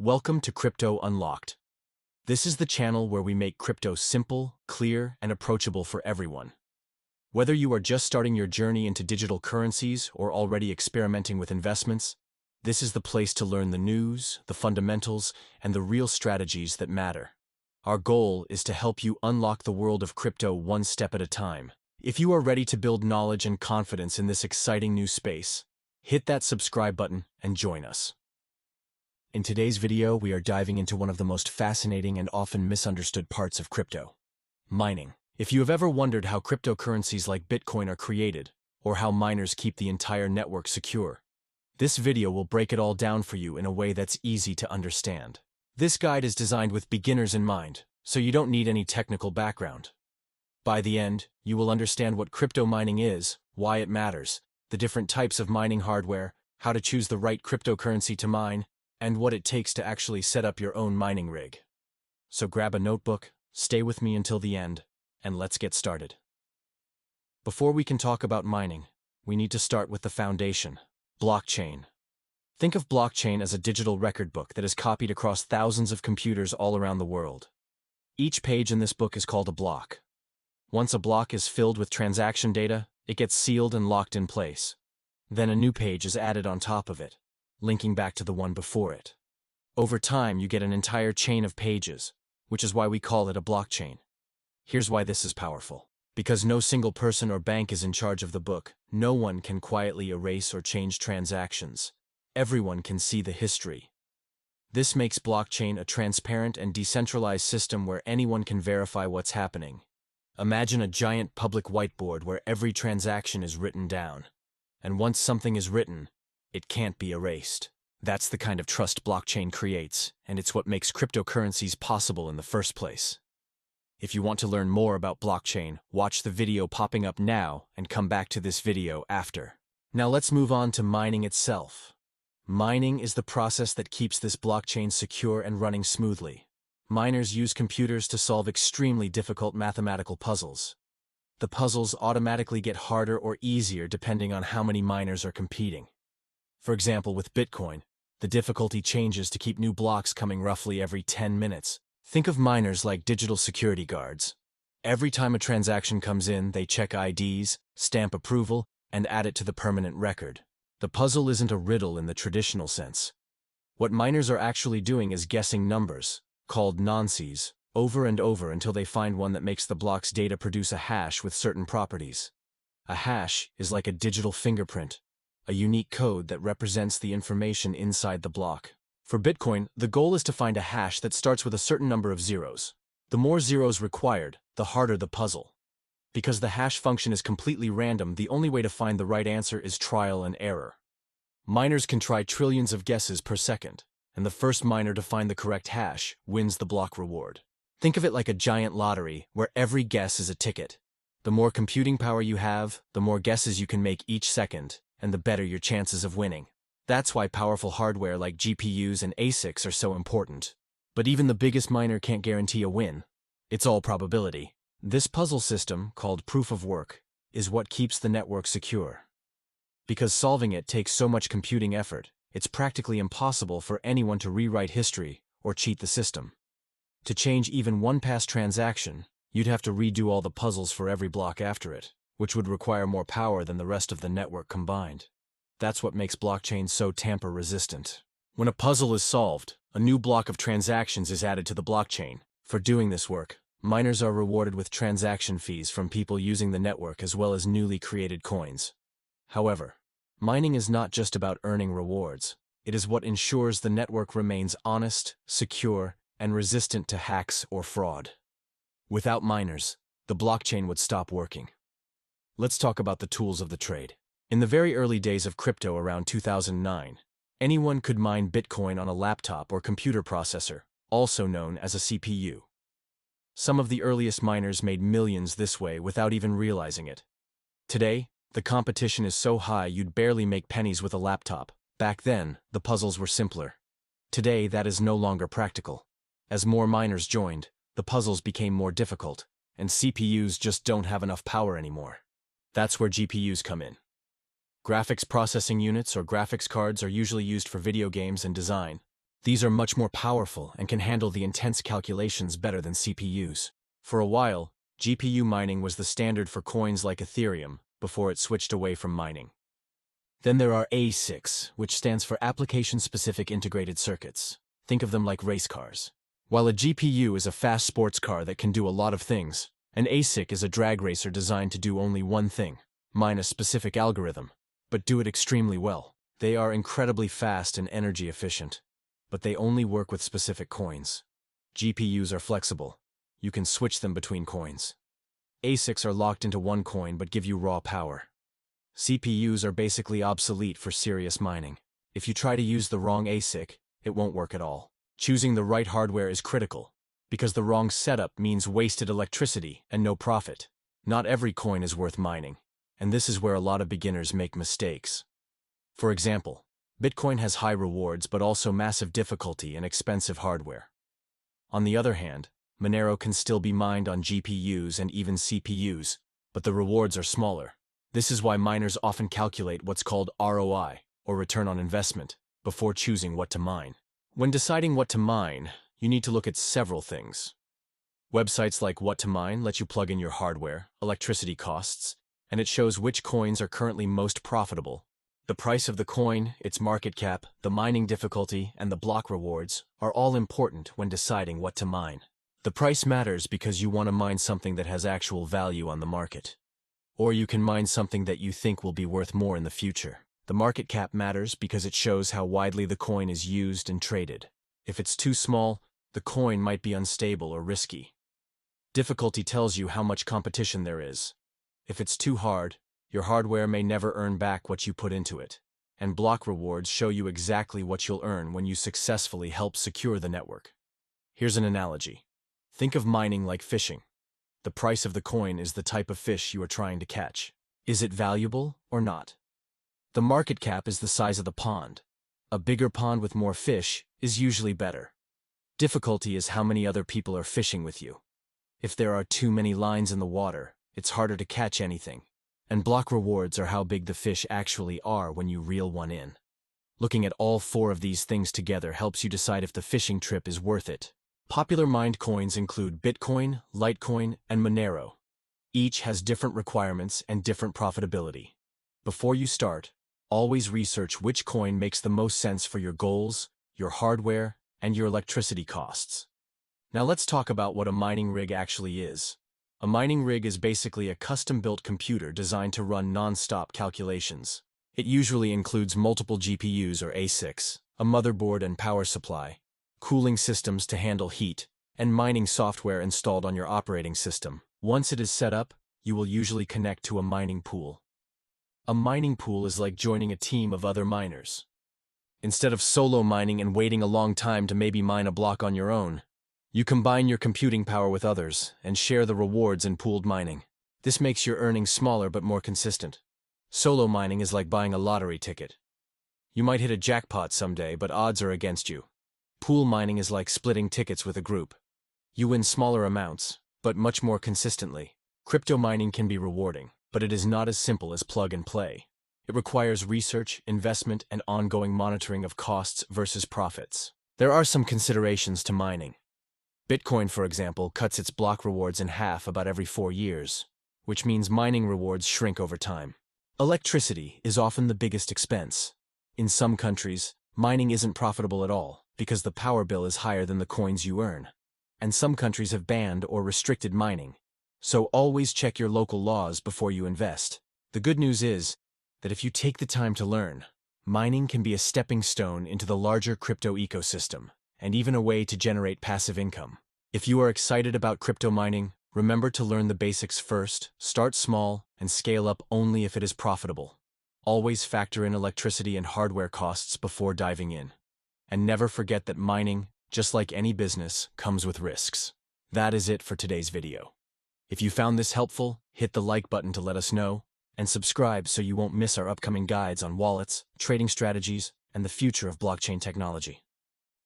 Welcome to Crypto Unlocked. This is the channel where we make crypto simple, clear, and approachable for everyone. Whether you are just starting your journey into digital currencies or already experimenting with investments, this is the place to learn the news, the fundamentals, and the real strategies that matter. Our goal is to help you unlock the world of crypto one step at a time. If you are ready to build knowledge and confidence in this exciting new space, hit that subscribe button and join us. In today's video, we are diving into one of the most fascinating and often misunderstood parts of crypto: mining. If you have ever wondered how cryptocurrencies like Bitcoin are created, or how miners keep the entire network secure, this video will break it all down for you in a way that's easy to understand. This guide is designed with beginners in mind, so you don't need any technical background. By the end, you will understand what crypto mining is, why it matters, the different types of mining hardware, how to choose the right cryptocurrency to mine, and what it takes to actually set up your own mining rig. So grab a notebook, stay with me until the end, and let's get started. Before we can talk about mining, we need to start with the foundation: blockchain. Think of blockchain as a digital record book that is copied across thousands of computers all around the world. Each page in this book is called a block. Once a block is filled with transaction data, it gets sealed and locked in place. Then a new page is added on top of it, linking back to the one before it. Over time, you get an entire chain of pages, which is why we call it a blockchain. Here's why this is powerful. Because no single person or bank is in charge of the book, no one can quietly erase or change transactions. Everyone can see the history. This makes blockchain a transparent and decentralized system where anyone can verify what's happening. Imagine a giant public whiteboard where every transaction is written down. And once something is written, it can't be erased. That's the kind of trust blockchain creates, and it's what makes cryptocurrencies possible in the first place. If you want to learn more about blockchain, watch the video popping up now and come back to this video after. Now let's move on to mining itself. Mining is the process that keeps this blockchain secure and running smoothly. Miners use computers to solve extremely difficult mathematical puzzles. The puzzles automatically get harder or easier depending on how many miners are competing. For example, with Bitcoin, the difficulty changes to keep new blocks coming roughly every 10 minutes. Think of miners like digital security guards. Every time a transaction comes in, they check IDs, stamp approval, and add it to the permanent record. The puzzle isn't a riddle in the traditional sense. What miners are actually doing is guessing numbers, called nonces, over and over until they find one that makes the block's data produce a hash with certain properties. A hash is like a digital fingerprint, a unique code that represents the information inside the block. For Bitcoin, the goal is to find a hash that starts with a certain number of zeros. The more zeros required, the harder the puzzle. Because the hash function is completely random, the only way to find the right answer is trial and error. Miners can try trillions of guesses per second, and the first miner to find the correct hash wins the block reward. Think of it like a giant lottery where every guess is a ticket. The more computing power you have, the more guesses you can make each second, and the better your chances of winning. That's why powerful hardware like GPUs and ASICs are so important. But even the biggest miner can't guarantee a win. It's all probability. This puzzle system, called proof of work, is what keeps the network secure. Because solving it takes so much computing effort, it's practically impossible for anyone to rewrite history or cheat the system. To change even one past transaction, you'd have to redo all the puzzles for every block after it, which would require more power than the rest of the network combined. That's what makes blockchain so tamper-resistant. When a puzzle is solved, a new block of transactions is added to the blockchain. For doing this work, miners are rewarded with transaction fees from people using the network as well as newly created coins. However, mining is not just about earning rewards. It is what ensures the network remains honest, secure, and resistant to hacks or fraud. Without miners, the blockchain would stop working. Let's talk about the tools of the trade. In the very early days of crypto around 2009, anyone could mine Bitcoin on a laptop or computer processor, also known as a CPU. Some of the earliest miners made millions this way without even realizing it. Today, the competition is so high you'd barely make pennies with a laptop. Back then, the puzzles were simpler. Today, that is no longer practical. As more miners joined, the puzzles became more difficult, and CPUs just don't have enough power anymore. That's where GPUs come in. Graphics processing units or graphics cards are usually used for video games and design. These are much more powerful and can handle the intense calculations better than CPUs. For a while, GPU mining was the standard for coins like Ethereum before it switched away from mining. Then there are ASICs, which stands for Application-Specific Integrated Circuits. Think of them like race cars. While a GPU is a fast sports car that can do a lot of things, an ASIC is a drag racer designed to do only one thing, mine a specific algorithm, but do it extremely well. They are incredibly fast and energy efficient, but they only work with specific coins. GPUs are flexible. You can switch them between coins. ASICs are locked into one coin but give you raw power. CPUs are basically obsolete for serious mining. If you try to use the wrong ASIC, it won't work at all. Choosing the right hardware is critical, because the wrong setup means wasted electricity and no profit. Not every coin is worth mining, and this is where a lot of beginners make mistakes. For example, Bitcoin has high rewards but also massive difficulty and expensive hardware. On the other hand, Monero can still be mined on GPUs and even CPUs, but the rewards are smaller. This is why miners often calculate what's called ROI, or return on investment, before choosing what to mine. When deciding what to mine, you need to look at several things. Websites like What to Mine let you plug in your hardware, electricity costs, and it shows which coins are currently most profitable. The price of the coin, its market cap, the mining difficulty, and the block rewards are all important when deciding what to mine. The price matters because you want to mine something that has actual value on the market. Or you can mine something that you think will be worth more in the future. The market cap matters because it shows how widely the coin is used and traded. If it's too small, the coin might be unstable or risky. Difficulty tells you how much competition there is. If it's too hard, your hardware may never earn back what you put into it. And block rewards show you exactly what you'll earn when you successfully help secure the network. Here's an analogy. Think of mining like fishing. The price of the coin is the type of fish you are trying to catch. Is it valuable or not? The market cap is the size of the pond. A bigger pond with more fish is usually better. Difficulty is how many other people are fishing with you. If there are too many lines in the water, it's harder to catch anything. And block rewards are how big the fish actually are when you reel one in. Looking at all four of these things together helps you decide if the fishing trip is worth it. Popular mined coins include Bitcoin, Litecoin, and Monero. Each has different requirements and different profitability. Before you start, always research which coin makes the most sense for your goals, your hardware, and your electricity costs. Now let's talk about what a mining rig actually is. A mining rig is basically a custom-built computer designed to run non-stop calculations. It usually includes multiple GPUs or ASICs, a motherboard and power supply, cooling systems to handle heat, and mining software installed on your operating system. Once it is set up, you will usually connect to a mining pool. A mining pool is like joining a team of other miners. Instead of solo mining and waiting a long time to maybe mine a block on your own, you combine your computing power with others and share the rewards in pooled mining. This makes your earnings smaller but more consistent. Solo mining is like buying a lottery ticket. You might hit a jackpot someday, but odds are against you. Pool mining is like splitting tickets with a group. You win smaller amounts, but much more consistently. Crypto mining can be rewarding, but it is not as simple as plug and play. It requires research, investment, and ongoing monitoring of costs versus profits. There are some considerations to mining. Bitcoin, for example, cuts its block rewards in half about every 4 years, which means mining rewards shrink over time. Electricity is often the biggest expense. In some countries, mining isn't profitable at all because the power bill is higher than the coins you earn. And some countries have banned or restricted mining. So always check your local laws before you invest. The good news is that if you take the time to learn, mining can be a stepping stone into the larger crypto ecosystem, and even a way to generate passive income. If you are excited about crypto mining, remember to learn the basics first, start small, and scale up only if it is profitable. Always factor in electricity and hardware costs before diving in. And never forget that mining, just like any business, comes with risks. That is it for today's video. If you found this helpful, hit the like button to let us know, and subscribe so you won't miss our upcoming guides on wallets, trading strategies, and the future of blockchain technology.